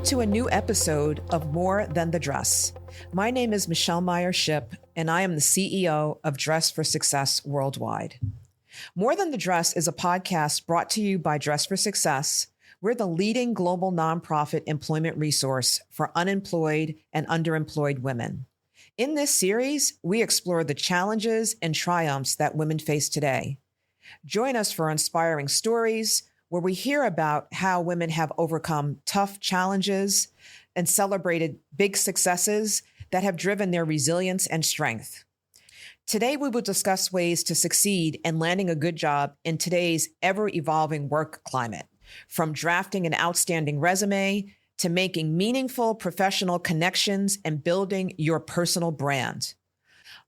to a new episode of More Than the Dress. My name is Michele Meyer-Shipp, and I am the CEO of Dress for Success Worldwide. More Than the Dress is a podcast brought to you by Dress for Success. We're the leading global nonprofit employment resource for unemployed and underemployed women. In this series, we explore the challenges and triumphs that women face today. Join us for inspiring stories where we hear about how women have overcome tough challenges and celebrated big successes that have driven their resilience and strength. Today, we will discuss ways to succeed in landing a good job in today's ever-evolving work climate, from drafting an outstanding resume to making meaningful professional connections and building your personal brand.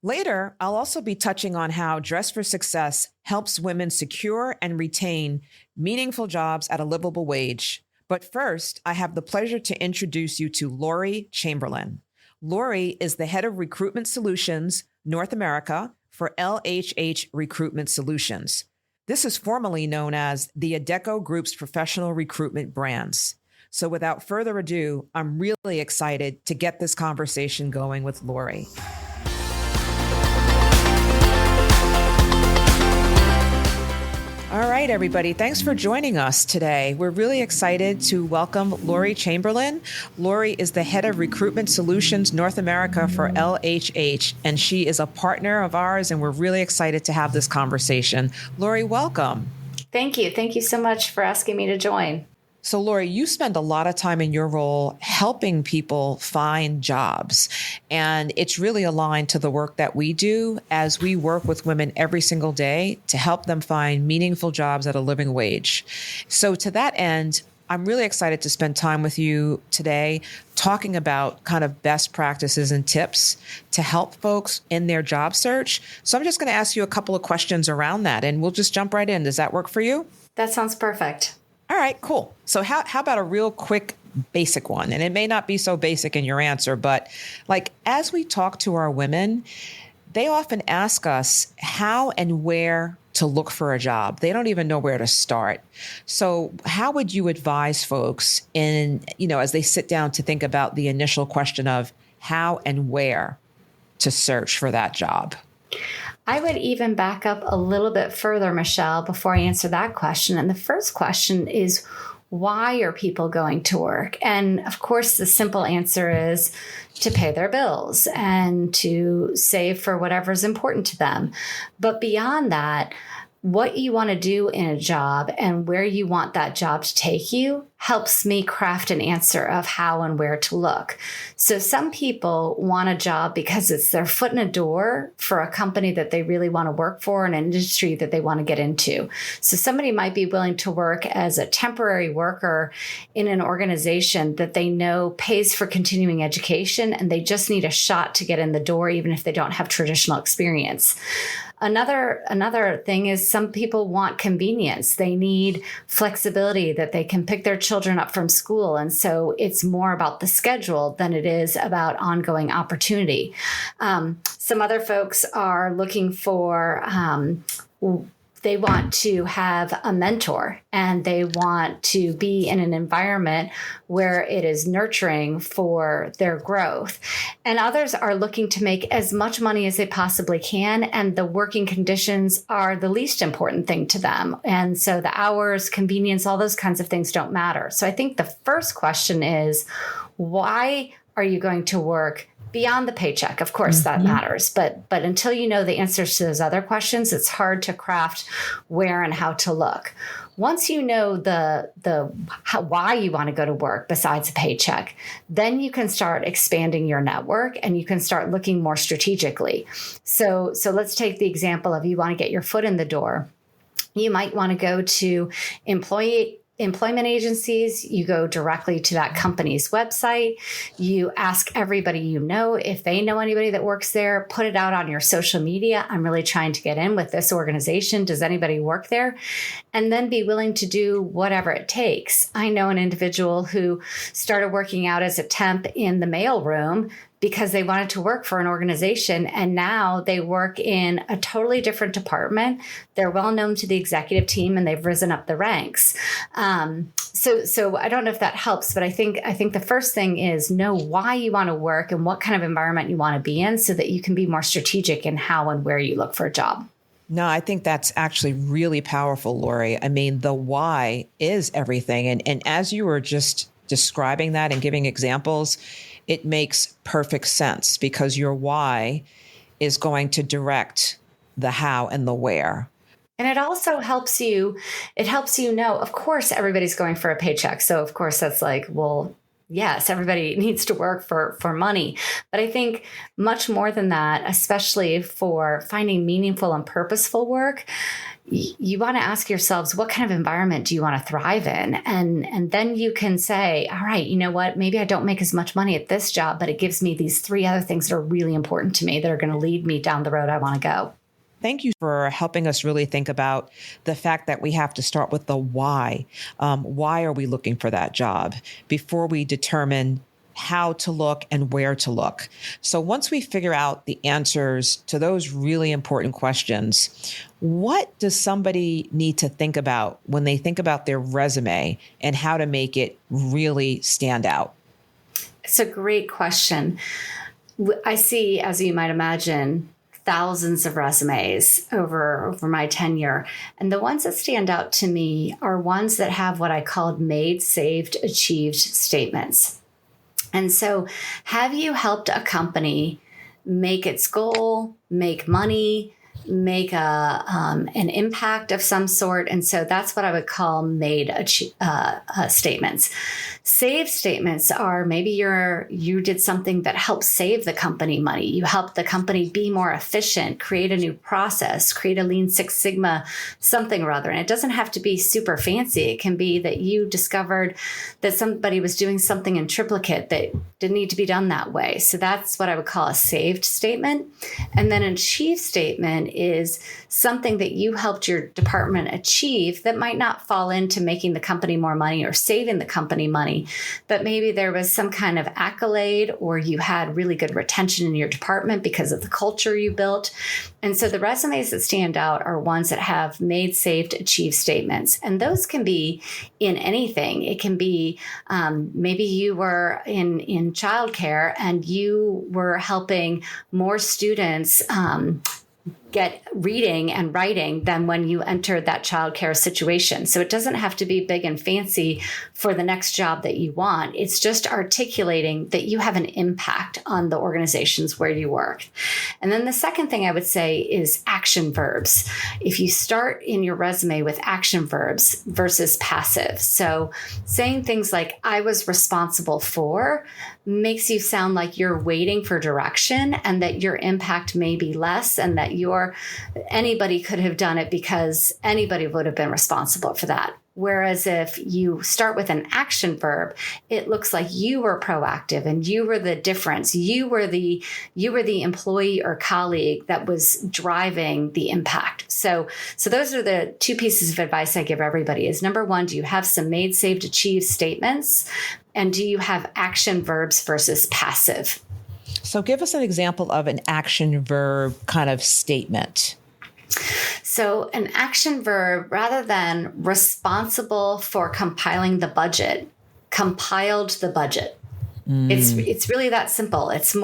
Later, I'll also be touching on how Dress for Success helps women secure and retain meaningful jobs at a livable wage. But first, I have the pleasure to introduce you to Laurie Chamberlin. Laurie is the head of Recruitment Solutions North America for LHH Recruitment Solutions. This is formerly known as the Adecco Group's professional recruitment brands. So without further ado, I'm really excited to get this conversation going with Laurie. All right, everybody. Thanks for joining us today. We're really excited to welcome Laurie Chamberlin. Laurie is the head of Recruitment Solutions North America for LHH, and she is a partner of ours, and we're really excited to have this conversation. Laurie, welcome. Thank you. Thank you so much for asking me to join. So, Laurie, you spend a lot of time in your role helping people find jobs, and it's really aligned to the work that we do as we work with women every single day to help them find meaningful jobs at a living wage. So to that end, I'm really excited to spend time with you today talking about kind of best practices and tips to help folks in their job search. So I'm just going to ask you a couple of questions around that, and we'll just jump right in. Does that work for you? That sounds perfect. All right, cool. So how about a real quick basic one? And it may not be so basic in your answer, but like as we talk to our women, they often ask us how and where to look for a job. They don't even know where to start. So how would you advise folks as they sit down to think about the initial question of how and where to search for that job? I would even back up a little bit further, Michele, before I answer that question. And the first question is, why are people going to work? And of course, the simple answer is to pay their bills and to save for whatever's important to them. But beyond that, what you want to do in a job and where you want that job to take you helps me craft an answer of how and where to look. So some people want a job because it's their foot in a door for a company that they really want to work for, an industry that they want to get into. So somebody might be willing to work as a temporary worker in an organization that they know pays for continuing education, and they just need a shot to get in the door, even if they don't have traditional experience. Another thing is some people want convenience. They need flexibility that they can pick their children up from school. And so it's more about the schedule than it is about ongoing opportunity. Some other folks are looking for they want to have a mentor and they want to be in an environment where it is nurturing for their growth. And others are looking to make as much money as they possibly can. And the working conditions are the least important thing to them. And so the hours, convenience, all those kinds of things don't matter. So I think the first question is, why are you going to work? Beyond the paycheck, of course, that matters. But until you know the answers to those other questions, it's hard to craft where and how to look. Once you know why you want to go to work besides a paycheck, then you can start expanding your network and you can start looking more strategically. So let's take the example of you want to get your foot in the door. You might want to go to employment agencies. You go directly to that company's website. You ask everybody you know if they know anybody that works there. Put it out on your social media. I'm really trying to get in with this organization. Does anybody work there? And then be willing to do whatever it takes. I know an individual who started working out as a temp in the mailroom because they wanted to work for an organization, and now they work in a totally different department. They're well known to the executive team, and they've risen up the ranks. So I don't know if that helps, but I think the first thing is know why you want to work and what kind of environment you want to be in, so that you can be more strategic in how and where you look for a job. No, I think that's actually really powerful, Laurie. I mean, the why is everything. And as you were just describing that and giving examples, it makes perfect sense, because your why is going to direct the how and the where. And it also helps you know, of course, everybody's going for a paycheck. So of course that's like, well, yes, everybody needs to work for money. But I think much more than that, especially for finding meaningful and purposeful work, you want to ask yourselves, what kind of environment do you want to thrive in? And then you can say, all right, you know what, maybe I don't make as much money at this job, but it gives me these 3 other things that are really important to me that are going to lead me down the road I want to go. Thank you for helping us really think about the fact that we have to start with the why. Why are we looking for that job before we determine how to look and where to look? So once we figure out the answers to those really important questions, what does somebody need to think about when they think about their resume and how to make it really stand out? It's a great question. I see, as you might imagine, thousands of resumes over my tenure. And the ones that stand out to me are ones that have what I called made, saved, achieved statements. And so have you helped a company make its goal, make money, make an impact of some sort? And so that's what I would call made statements. Saved statements are maybe you did something that helped save the company money. You helped the company be more efficient, create a new process, create a Lean Six Sigma, something or other. And it doesn't have to be super fancy. It can be that you discovered that somebody was doing something in triplicate that didn't need to be done that way. So that's what I would call a saved statement. And then an achieved statement is something that you helped your department achieve that might not fall into making the company more money or saving the company money, but maybe there was some kind of accolade, or you had really good retention in your department because of the culture you built. And so the resumes that stand out are ones that have made, saved, achieved statements. And those can be in anything. It can be maybe you were in childcare and you were helping more students get reading and writing than when you entered that childcare situation. So it doesn't have to be big and fancy for the next job that you want. It's just articulating that you have an impact on the organizations where you work. And then the second thing I would say is action verbs. If you start in your resume with action verbs versus passive. So saying things like, I was responsible for, makes you sound like you're waiting for direction and that your impact may be less, and that anybody could have done it because anybody would have been responsible for that. Whereas if you start with an action verb, it looks like you were proactive and you were the difference. You were the employee or colleague that was driving the impact. So those are the 2 pieces of advice I give everybody is, number 1, do you have some made, saved, achieved statements? And do you have action verbs versus passive? So give us an example of an action verb kind of statement. So an action verb, rather than responsible for compiling the budget, compiled the budget. It's really that simple. It's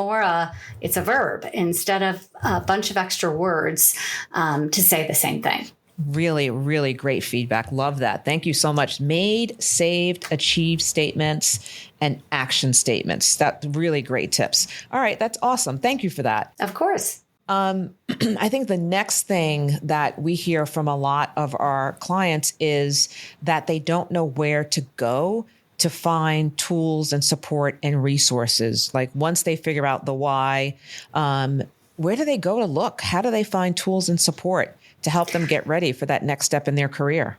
it's a verb instead of a bunch of extra words to say the same thing. Really, really great feedback. Love that. Thank you so much. Made, saved, achieved statements, and action statements. That's really great tips. All right. That's awesome. Thank you for that. Of course. I think the next thing that we hear from a lot of our clients is that they don't know where to go to find tools and support and resources. Like once they figure out the why, where do they go to look? How do they find tools and support to help them get ready for that next step in their career?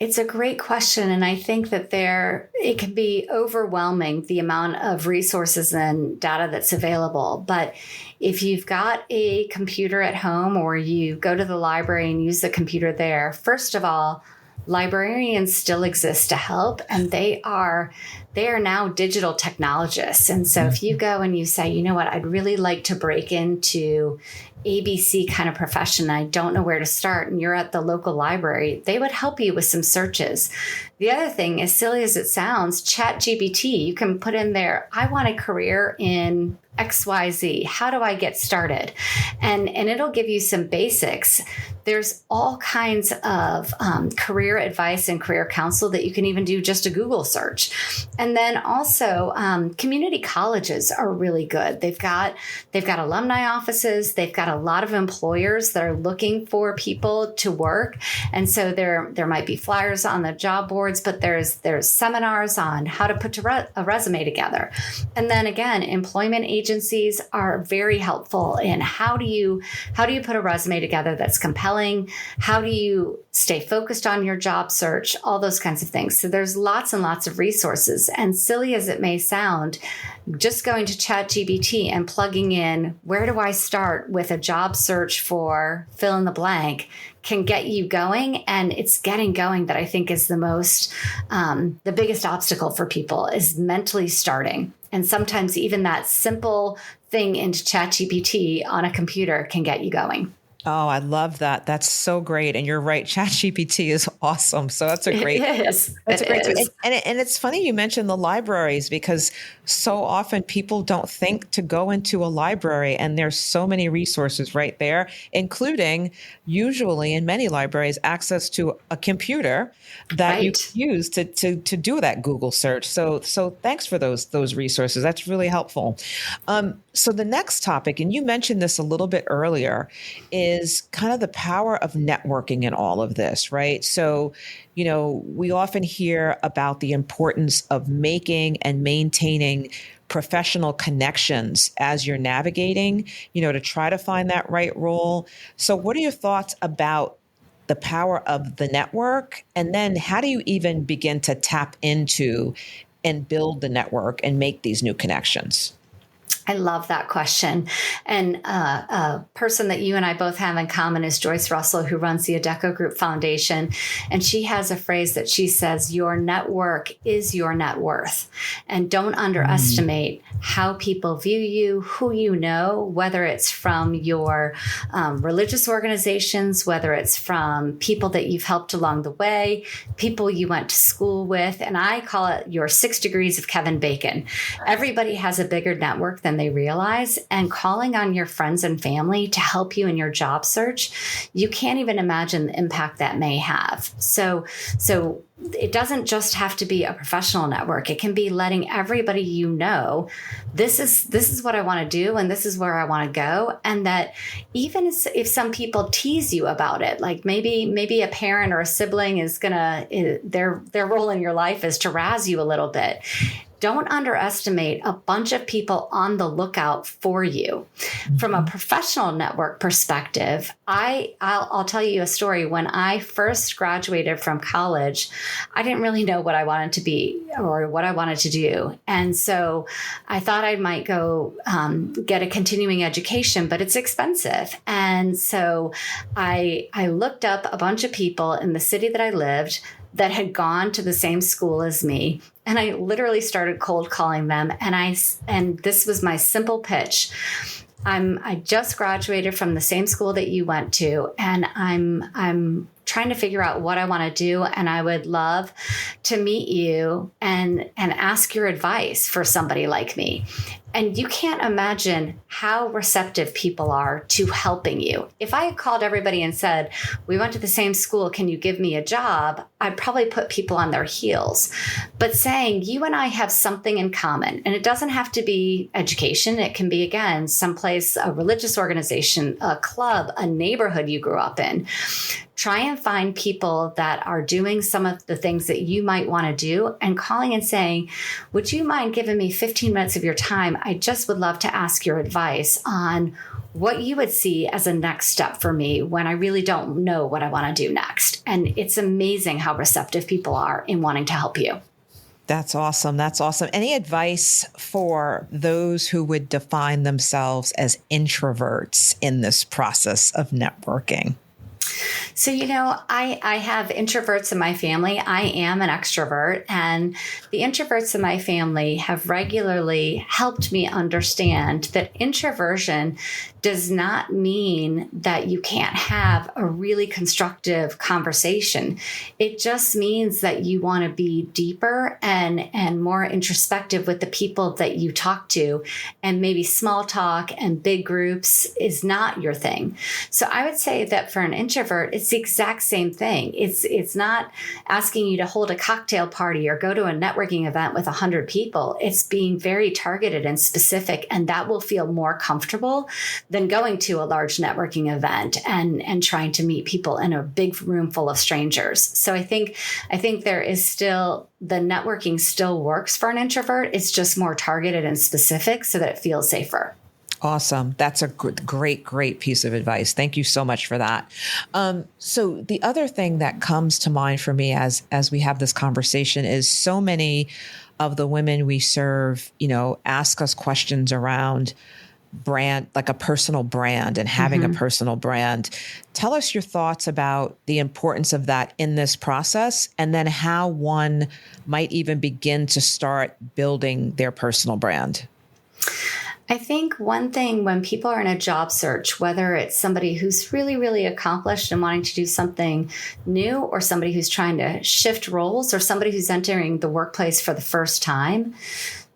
It's a great question. And I think that it can be overwhelming, the amount of resources and data that's available. But if you've got a computer at home or you go to the library and use the computer there, first of all, librarians still exist to help, and they are they are now digital technologists. And so if you go and you say, you know what, I'd really like to break into ABC kind of profession, I don't know where to start, and you're at the local library, they would help you with some searches. The other thing, as silly as it sounds, ChatGPT, you can put in there, I want a career in XYZ. How do I get started? And it'll give you some basics. There's all kinds of career advice and career counsel that you can even do just a Google search. And then also community colleges are really good. They've got alumni offices. They've got a lot of employers that are looking for people to work. And so there might be flyers on the job boards, but there's seminars on how to put a resume together. And then again, employment agencies are very helpful in how do you put a resume together that's compelling? How do you stay focused on your job search? All those kinds of things. So there's lots and lots of resources. And silly as it may sound, just going to ChatGPT and plugging in, where do I start with a job search for fill in the blank, can get you going. And it's getting going that I think is the biggest obstacle for people is mentally starting. And sometimes even that simple thing into ChatGPT on a computer can get you going. Oh, I love that. That's so great. And you're right. ChatGPT is awesome. So that's a great, that's a great, and it's funny you mentioned the libraries, because so often people don't think to go into a library, and there's so many resources right there, including usually in many libraries, access to a computer that you can use to do that Google search. So thanks for those resources. That's really helpful. So the next topic, and you mentioned this a little bit earlier, is kind of the power of networking in all of this, right? So, we often hear about the importance of making and maintaining professional connections as you're navigating, to try to find that right role. So what are your thoughts about the power of the network? And then how do you even begin to tap into and build the network and make these new connections? I love that question. And a person that you and I both have in common is Joyce Russell, who runs the Adecco Group Foundation. And she has a phrase that she says, your network is your net worth. And don't underestimate how people view you, who you know, whether it's from your religious organizations, whether it's from people that you've helped along the way, people you went to school with. And I call it your 6 degrees of Kevin Bacon. Everybody has a bigger network than they realize, and calling on your friends and family to help you in your job search, you can't even imagine the impact that may have. So it doesn't just have to be a professional network. It can be letting everybody you know, this is what I want to do, and this is where I want to go. And that even if some people tease you about it, like maybe a parent or a sibling is their role in your life is to razz you a little bit. Don't underestimate a bunch of people on the lookout for you. Mm-hmm. From a professional network perspective, I'll tell you a story. When I first graduated from college, I didn't really know what I wanted to be or what I wanted to do. And so I thought I might go get a continuing education, but it's expensive. And so I looked up a bunch of people in the city that I lived that had gone to the same school as me. And I literally started cold calling them. And this was my simple pitch. I just graduated from the same school that you went to, and I'm trying to figure out what I want to do. And I would love to meet you and ask your advice for somebody like me. And you can't imagine how receptive people are to helping you. If I had called everybody and said, we went to the same school, can you give me a job? I'd probably put people on their heels. But saying, you and I have something in common, and it doesn't have to be education. It can be, again, someplace, a religious organization, a club, a neighborhood you grew up in. Try and find people that are doing some of the things that you might want to do, and calling and saying, would you mind giving me 15 minutes of your time? I just would love to ask your advice on what you would see as a next step for me when I really don't know what I want to do next. And it's amazing how receptive people are in wanting to help you. That's awesome. That's awesome. Any advice for those who would define themselves as introverts in this process of networking? So, I have introverts in my family. I am an extrovert, and the introverts in my family have regularly helped me understand that introversion does not mean that you can't have a really constructive conversation. It just means that you want to be deeper and more introspective with the people that you talk to, and maybe small talk and big groups is not your thing. So I would say that for an introvert, it's the exact same thing. It's not asking you to hold a cocktail party or go to a networking event with 100 people. It's being very targeted and specific, and that will feel more comfortable than going to a large networking event and trying to meet people in a big room full of strangers. So I think there is still, the networking still works for an introvert. It's just more targeted and specific so that it feels safer. Awesome. That's a great piece of advice. Thank you so much for that. So the other thing that comes to mind for me as we have this conversation is so many of the women we serve, ask us questions around brand, like a personal brand and having a personal brand. Tell us your thoughts about the importance of that in this process, and then how one might even begin to start building their personal brand. I think one thing when people are in a job search, whether it's somebody who's really, really accomplished and wanting to do something new, or somebody who's trying to shift roles, or somebody who's entering the workplace for the first time,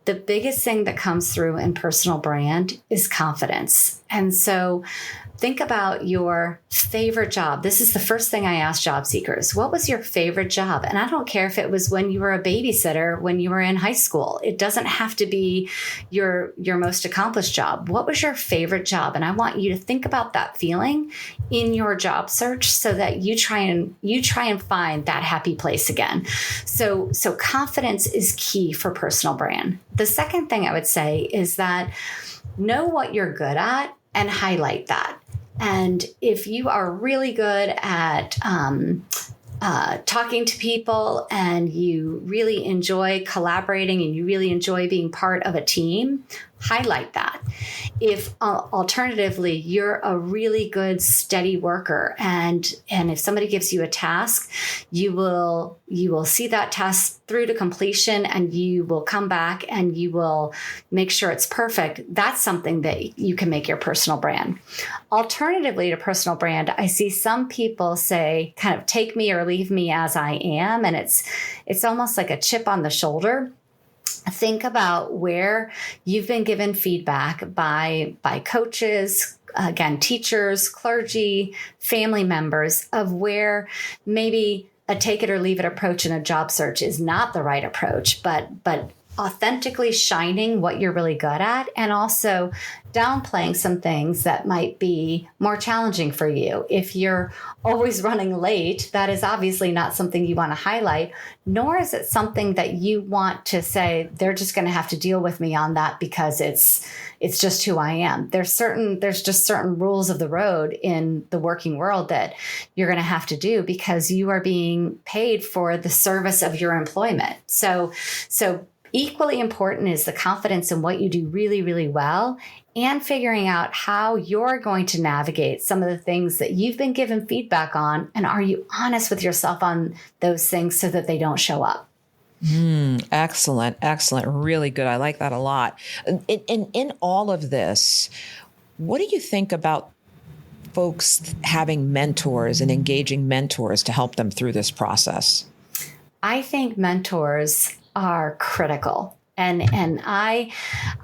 the biggest thing that comes through in personal brand is confidence. And so think about your favorite job. This is the first thing I ask job seekers. What was your favorite job? And I don't care if it was when you were a babysitter, when you were in high school. It doesn't have to be your most accomplished job. What was your favorite job? And I want you to think about that feeling in your job search so that you try and find that happy place again. So confidence is key for personal brand. The second thing I would say is that know what you're good at and highlight that. And if you are really good at talking to people, and you really enjoy collaborating, and you really enjoy being part of a team, highlight that. If alternatively, you're a really good, steady worker, and if somebody gives you a task, you will see that task through to completion, and you will come back and you will make sure it's perfect. That's something that you can make your personal brand. Alternatively to personal brand, I see some people say, kind of take me or leave me as I am, and it's almost like a chip on the shoulder. Think about where you've been given feedback by coaches, again, teachers, clergy, family members, of where maybe a take it or leave it approach in a job search is not the right approach, but authentically shining what you're really good at, and also downplaying some things that might be more challenging for you. If you're always running late, that is obviously not something you want to highlight, nor is it something that you want to say, they're just going to have to deal with me on that because it's just who I am. There's just certain rules of the road in the working world that you're going to have to do because you are being paid for the service of your employment. So equally important is the confidence in what you do really, really well, and figuring out how you're going to navigate some of the things that you've been given feedback on. And are you honest with yourself on those things so that they don't show up? Excellent. Really good. I like that a lot. In all of this, what do you think about folks having mentors and engaging mentors to help them through this process? I think mentors are critical. And I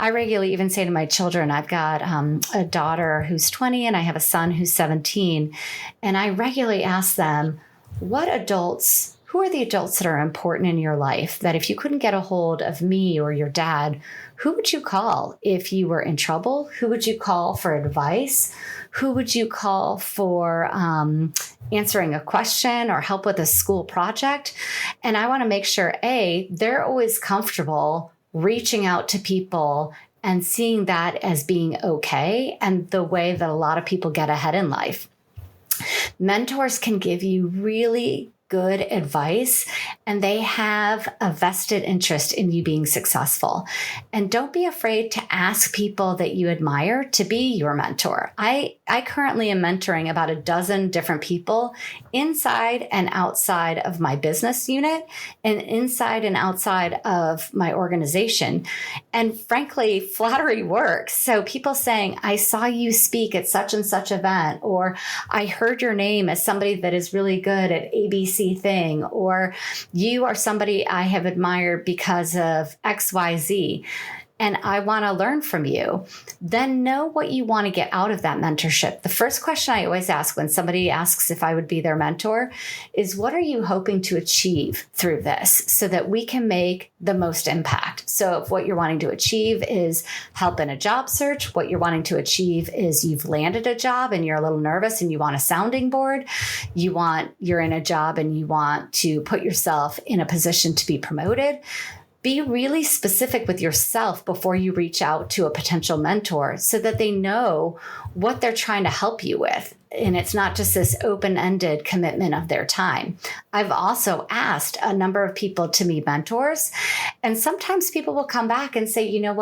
regularly even say to my children, I've got a daughter who's 20 and I have a son who's 17. And I regularly ask them, who are the adults that are important in your life, that if you couldn't get a hold of me or your dad, who would you call if you were in trouble? Who would you call for advice? Who would you call for answering a question or help with a school project? And I want to make sure, they're always comfortable reaching out to people and seeing that as being okay, and the way that a lot of people get ahead in life. Mentors can give you really good advice and they have a vested interest in you being successful. And don't be afraid to ask people that you admire to be your mentor. I currently am mentoring about a dozen different people inside and outside of my business unit and inside and outside of my organization. And frankly, flattery works. So people saying, I saw you speak at such and such event, or I heard your name as somebody that is really good at ABC thing, or you are somebody I have admired because of XYZ, and I want to learn from you. Then know what you want to get out of that mentorship. The first question I always ask when somebody asks if I would be their mentor is, what are you hoping to achieve through this so that we can make the most impact? So if what you're wanting to achieve is help in a job search, what you're wanting to achieve is you've landed a job and you're a little nervous and you want a sounding board, you're in a job and you want to put yourself in a position to be promoted. Be really specific with yourself before you reach out to a potential mentor so that they know what they're trying to help you with. And it's not just this open-ended commitment of their time. I've also asked a number of people to be mentors, and sometimes people will come back and say, you know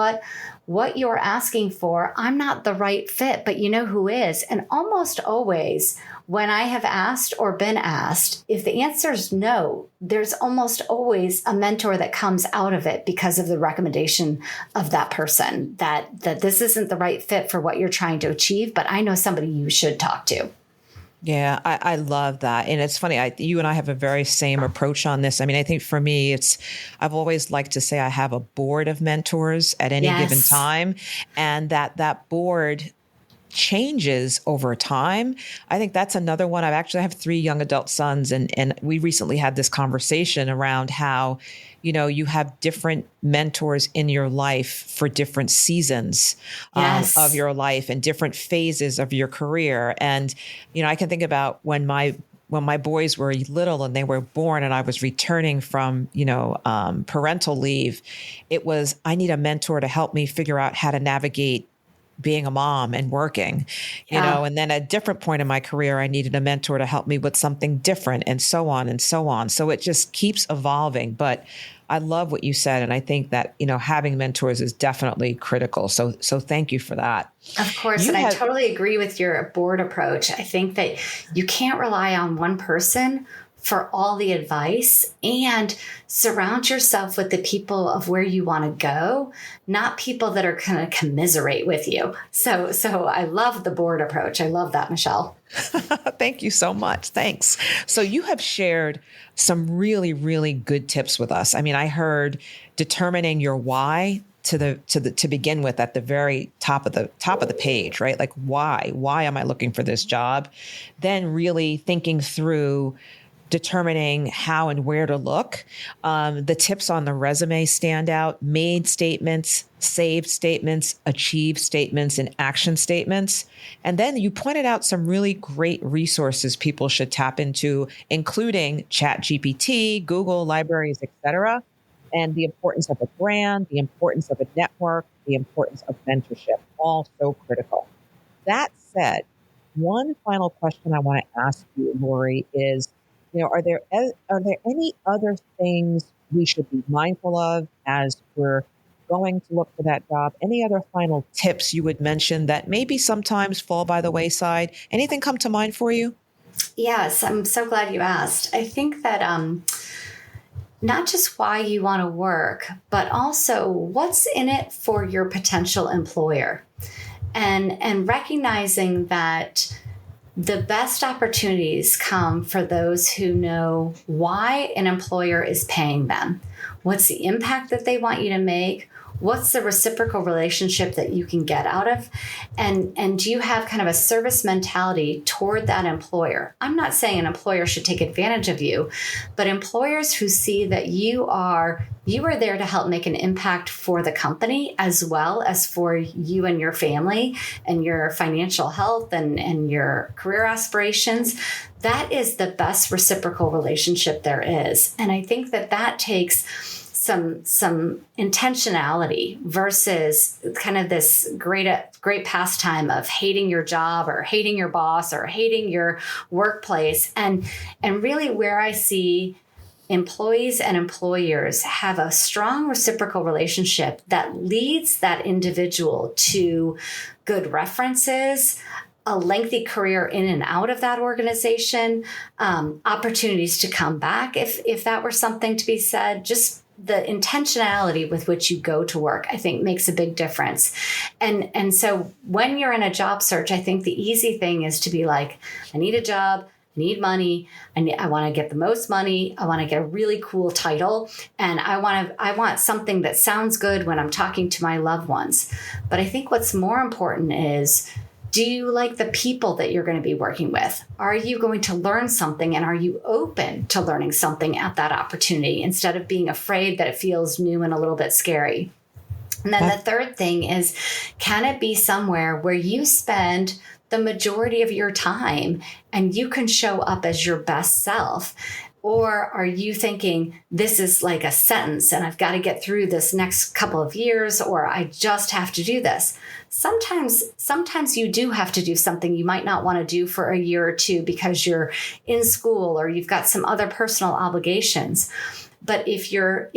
what you're asking for, I'm not the right fit, but you know who is? And almost always when I have asked or been asked, if the answer is no, there's almost always a mentor that comes out of it because of the recommendation of that person that this isn't the right fit for what you're trying to achieve, but I know somebody you should talk to. Yeah, I love that. And it's funny, you and I have a very same approach on this. I mean, I think for me, I've always liked to say I have a board of mentors at any given time, and that board changes over time. I think that's another one. I have 3 young adult sons, and we recently had this conversation around how, you have different mentors in your life for different seasons of your life and different phases of your career. And, I can think about when my boys were little and they were born and I was returning from, parental leave, it was, I need a mentor to help me figure out how to navigate being a mom and working, and then at a different point in my career, I needed a mentor to help me with something different, and so on and so on. So it just keeps evolving. But I love what you said. And I think that, having mentors is definitely critical. So thank you for that. Of course. I totally agree with your board approach. I think that you can't rely on one person for all the advice, and surround yourself with the people of where you want to go, not people that are going to commiserate with you. So I love the board approach. I love that, Michele. Thank you so much. Thanks. So you have shared some really, really good tips with us. I mean, I heard determining your why to begin with at the very top of the page, right? Like why am I looking for this job? Then really thinking through determining how and where to look. The tips on the resume stand out: made statements, saved statements, achieved statements, and action statements. And then you pointed out some really great resources people should tap into, including ChatGPT, Google, libraries, etc., and the importance of a brand, the importance of a network, the importance of mentorship, all so critical. That said, one final question I want to ask you, Laurie, is, are there any other things we should be mindful of as we're going to look for that job? Any other final tips you would mention that maybe sometimes fall by the wayside? Anything come to mind for you? Yes, I'm so glad you asked. I think that not just why you want to work, but also what's in it for your potential employer, and recognizing that the best opportunities come for those who know why an employer is paying them. What's the impact that they want you to make? What's the reciprocal relationship that you can get out of? And do you have kind of a service mentality toward that employer? I'm not saying an employer should take advantage of you, but employers who see that you are there to help make an impact for the company as well as for you and your family and your financial health and your career aspirations, that is the best reciprocal relationship there is. And I think that takes some intentionality versus kind of this great pastime of hating your job or hating your boss or hating your workplace. And really where I see employees and employers have a strong reciprocal relationship that leads that individual to good references, a lengthy career in and out of that organization, opportunities to come back if that were something to be said, just the intentionality with which you go to work, I think makes a big difference. And so when you're in a job search, I think the easy thing is to be like, I need a job, I need money, I want to get the most money, I want to get a really cool title, and I want something that sounds good when I'm talking to my loved ones. But I think what's more important is, do you like the people that you're going to be working with? Are you going to learn something, and are you open to learning something at that opportunity instead of being afraid that it feels new and a little bit scary? And then the third thing is, can it be somewhere where you spend the majority of your time and you can show up as your best self? Or are you thinking, this is like a sentence and I've got to get through this next couple of years, or I just have to do this? Sometimes you do have to do something you might not want to do for a year or two because you're in school or you've got some other personal obligations. But if your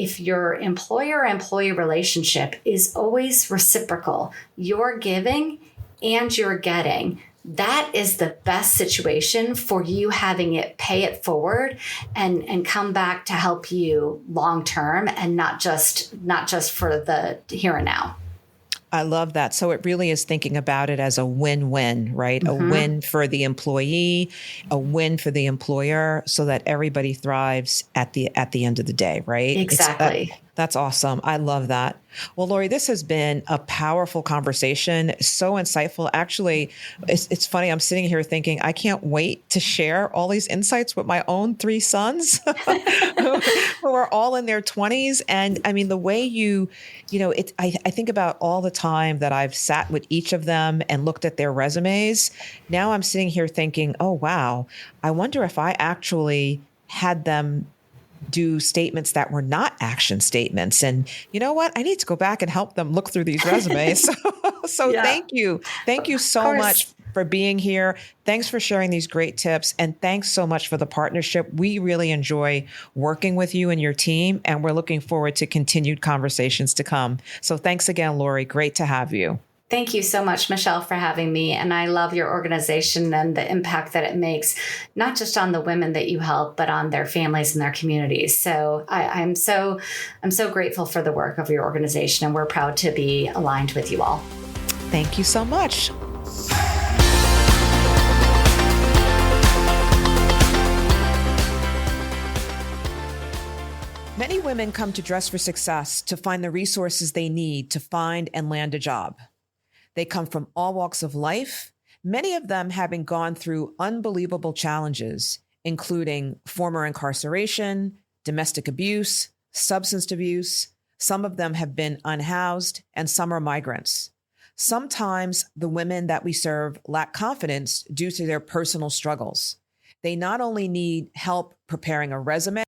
employer-employee relationship is always reciprocal, you're giving and you're getting, that is the best situation for you having it pay it forward and come back to help you long term, and not just for the here and now. I love that. So it really is thinking about it as a win-win, right? Mm-hmm. A win for the employee, a win for the employer, so that everybody thrives at the end of the day, right? Exactly. That's awesome. I love that. Well, Laurie, this has been a powerful conversation. So insightful. Actually, it's funny. I'm sitting here thinking, I can't wait to share all these insights with my own 3 sons who are all in their 20s. And I mean, the way I think about all the time that I've sat with each of them and looked at their resumes. Now I'm sitting here thinking, oh, wow, I wonder if I actually had them do statements that were not action statements. And you know what? I need to go back and help them look through these resumes. So yeah. Thank you. Thank you so much for being here. Thanks for sharing these great tips. And thanks so much for the partnership. We really enjoy working with you and your team, and we're looking forward to continued conversations to come. So thanks again, Laurie. Great to have you. Thank you so much, Michelle, for having me. And I love your organization and the impact that it makes, not just on the women that you help, but on their families and their communities. So I'm so grateful for the work of your organization, and we're proud to be aligned with you all. Thank you so much. Many women come to Dress for Success to find the resources they need to find and land a job. They come from all walks of life, many of them having gone through unbelievable challenges, including former incarceration, domestic abuse, substance abuse. Some of them have been unhoused, and some are migrants. Sometimes the women that we serve lack confidence due to their personal struggles. They not only need help preparing a resume,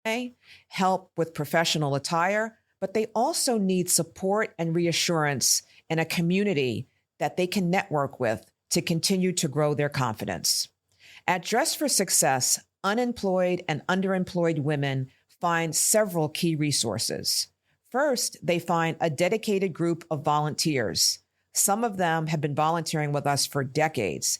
help with professional attire, but they also need support and reassurance in a community that they can network with to continue to grow their confidence. At Dress for Success, unemployed and underemployed women find several key resources. First, they find a dedicated group of volunteers. Some of them have been volunteering with us for decades.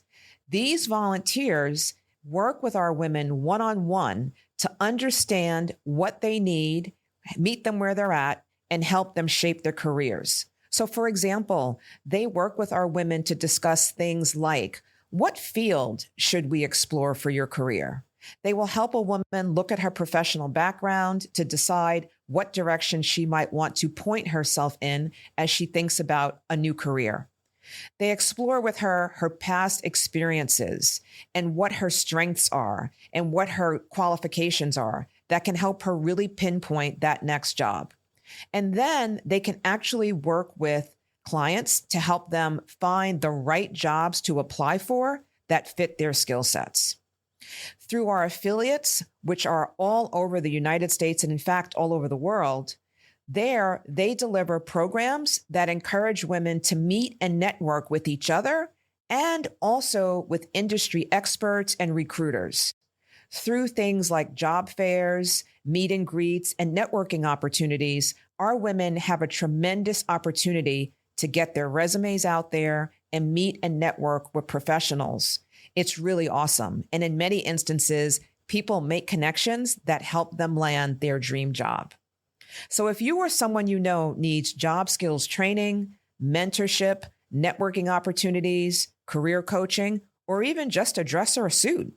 These volunteers work with our women one-on-one to understand what they need, meet them where they're at, and help them shape their careers. So, for example, they work with our women to discuss things like, what field should we explore for your career? They will help a woman look at her professional background to decide what direction she might want to point herself in as she thinks about a new career. They explore with her past experiences and what her strengths are and what her qualifications are that can help her really pinpoint that next job. And then they can actually work with clients to help them find the right jobs to apply for that fit their skill sets. Through our affiliates, which are all over the United States and in fact, all over the world, they deliver programs that encourage women to meet and network with each other and also with industry experts and recruiters. Through things like job fairs, meet and greets, and networking opportunities, our women have a tremendous opportunity to get their resumes out there and meet and network with professionals. It's really awesome. And in many instances, people make connections that help them land their dream job. So if you or someone you know needs job skills training, mentorship, networking opportunities, career coaching, or even just a dress or a suit,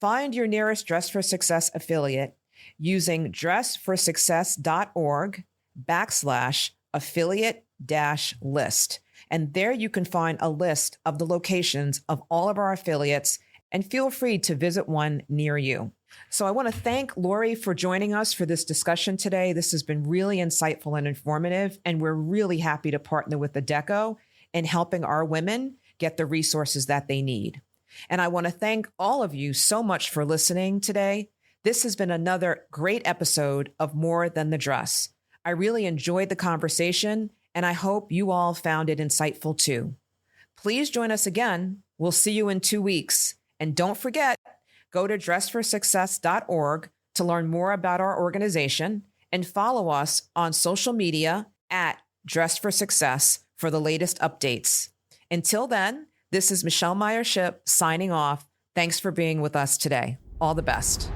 find your nearest Dress for Success affiliate using dressforsuccess.org/affiliate-list. And there you can find a list of the locations of all of our affiliates, and feel free to visit one near you. So I want to thank Laurie for joining us for this discussion today. This has been really insightful and informative, and we're really happy to partner with Adecco in helping our women get the resources that they need. And I want to thank all of you so much for listening today. This has been another great episode of More Than the Dress. I really enjoyed the conversation, and I hope you all found it insightful too. Please join us again. We'll see you in 2 weeks. And don't forget, go to dressforsuccess.org to learn more about our organization and follow us on social media at Dress for Success for the latest updates. Until then, this is Michele Meyer-Shipp signing off. Thanks for being with us today. All the best.